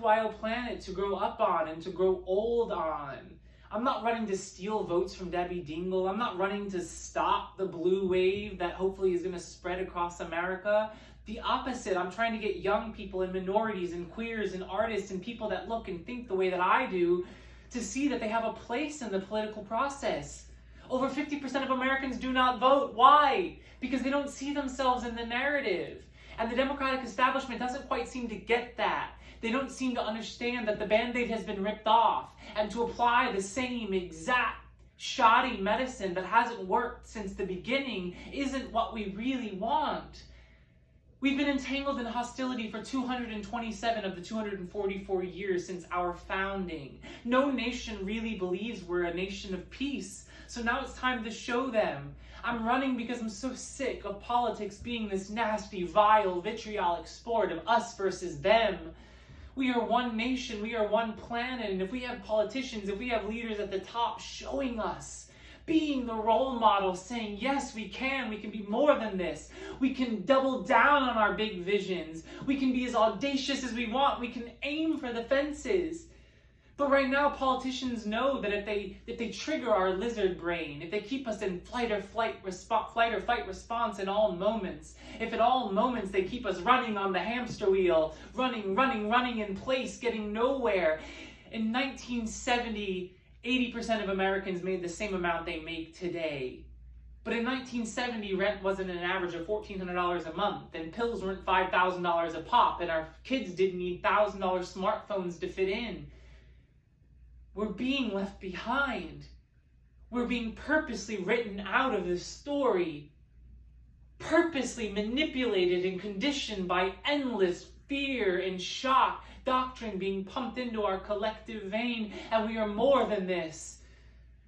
worthwhile planet to grow up on and to grow old on. I'm not running to steal votes from Debbie Dingell. I'm not running to stop the blue wave that hopefully is going to spread across America. The opposite, I'm trying to get young people and minorities and queers and artists and people that look and think the way that I do to see that they have a place in the political process. Over 50% of Americans do not vote. Why? Because they don't see themselves in the narrative. And the Democratic establishment doesn't quite seem to get that. They don't seem to understand that the Band-Aid has been ripped off, and to apply the same exact shoddy medicine that hasn't worked since the beginning isn't what we really want. We've been entangled in hostility for 227 of the 244 years since our founding. No nation really believes we're a nation of peace, so now it's time to show them. I'm running because I'm so sick of politics being this nasty, vile, vitriolic sport of us versus them. We are one nation, we are one planet, and if we have politicians, if we have leaders at the top showing us, being the role model, saying, yes, we can be more than this. We can double down on our big visions. We can be as audacious as we want. We can aim for the fences. But right now, politicians know that if they trigger our lizard brain, if they keep us in flight or fight response in all moments, if at all moments they keep us running on the hamster wheel, running in place, getting nowhere. In 1970, 80% of Americans made the same amount they make today. But in 1970, rent wasn't an average of $1,400 a month, and pills weren't $5,000 a pop, and our kids didn't need $1,000 smartphones to fit in. We're being left behind. We're being purposely written out of this story, purposely manipulated and conditioned by endless fear and shock, doctrine being pumped into our collective vein, and we are more than this.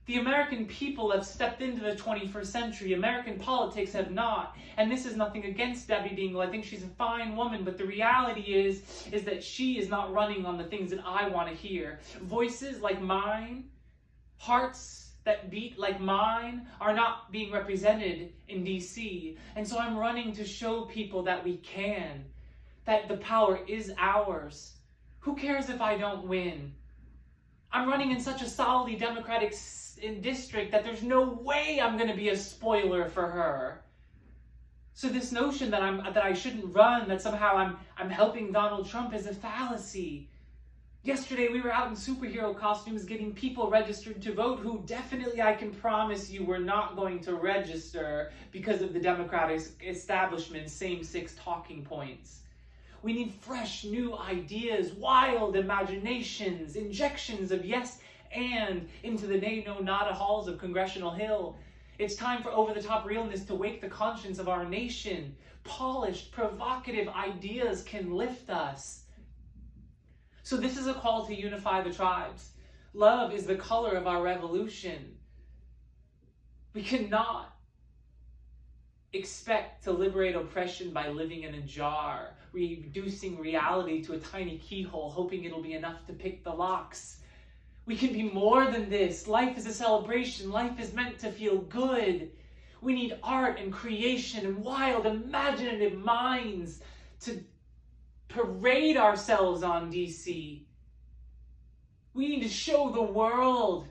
The American people have stepped into the 21st century. American politics have not. And this is nothing against Debbie Dingell. I think she's a fine woman, but the reality is that she is not running on the things that I want to hear. Voices like mine, hearts that beat like mine are not being represented in DC. And so I'm running to show people that we can, that the power is ours. Who cares if I don't win? I'm running in such a solidly Democratic district that there's no way I'm going to be a spoiler for her. So this notion that I shouldn't run, that somehow I'm helping Donald Trump is a fallacy. Yesterday we were out in superhero costumes getting people registered to vote who definitely, I can promise you, were not going to register because of the Democratic establishment's same-sex talking points. We need fresh, new ideas, wild imaginations, injections of yes and into the nay, no, nada halls of Congressional Hill. It's time for over-the-top realness to wake the conscience of our nation. Polished, provocative ideas can lift us. So this is a call to unify the tribes. Love is the color of our revolution. We cannot expect to liberate oppression by living in a jar, reducing reality to a tiny keyhole, hoping it'll be enough to pick the locks. We can be more than this. Life is a celebration. Life is meant to feel good. We need art and creation and wild, imaginative minds to parade ourselves on DC. We need to show the world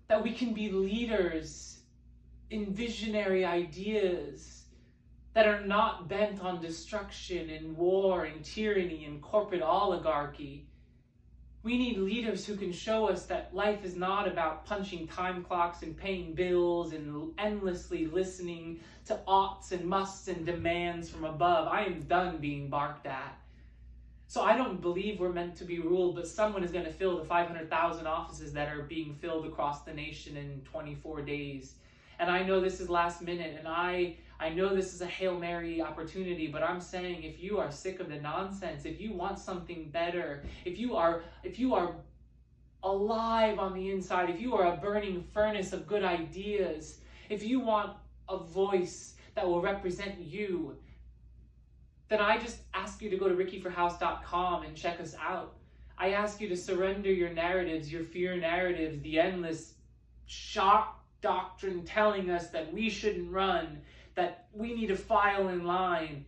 that we can be leaders in visionary ideas that are not bent on destruction and war and tyranny and corporate oligarchy. We need leaders who can show us that life is not about punching time clocks and paying bills and endlessly listening to oughts and musts and demands from above. I am done being barked at. So I don't believe we're meant to be ruled, but someone is going to fill the 500,000 offices that are being filled across the nation in 24 days. And I know this is last minute, and I know this is a Hail Mary opportunity, but I'm saying if you are sick of the nonsense, if you want something better, if you are alive on the inside, if you are a burning furnace of good ideas, if you want a voice that will represent you, then I just ask you to go to rickyforhouse.com and check us out. I ask you to surrender your narratives, your fear narratives, the endless shock doctrine telling us that we shouldn't run, that we need to file in line.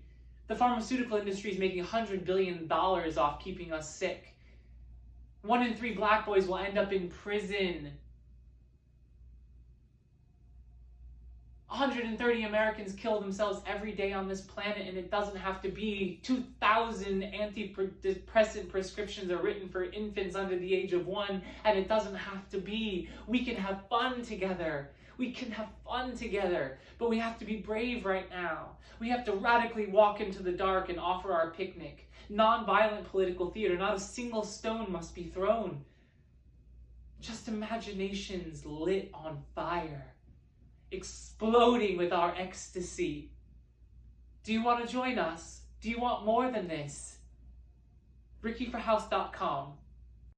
The pharmaceutical industry is making $100 billion off keeping us sick. 1 in 3 black boys will end up in prison. 130 Americans kill themselves every day on this planet, and it doesn't have to be. 2,000 antidepressant prescriptions are written for infants under the age of 1, and it doesn't have to be. We can have fun together. We can have fun together, but we have to be brave right now. We have to radically walk into the dark and offer our picnic. Non-violent political theater, not a single stone must be thrown. Just imaginations lit on fire, exploding with our ecstasy. Do you want to join us? Do you want more than this? RickyForHouse.com.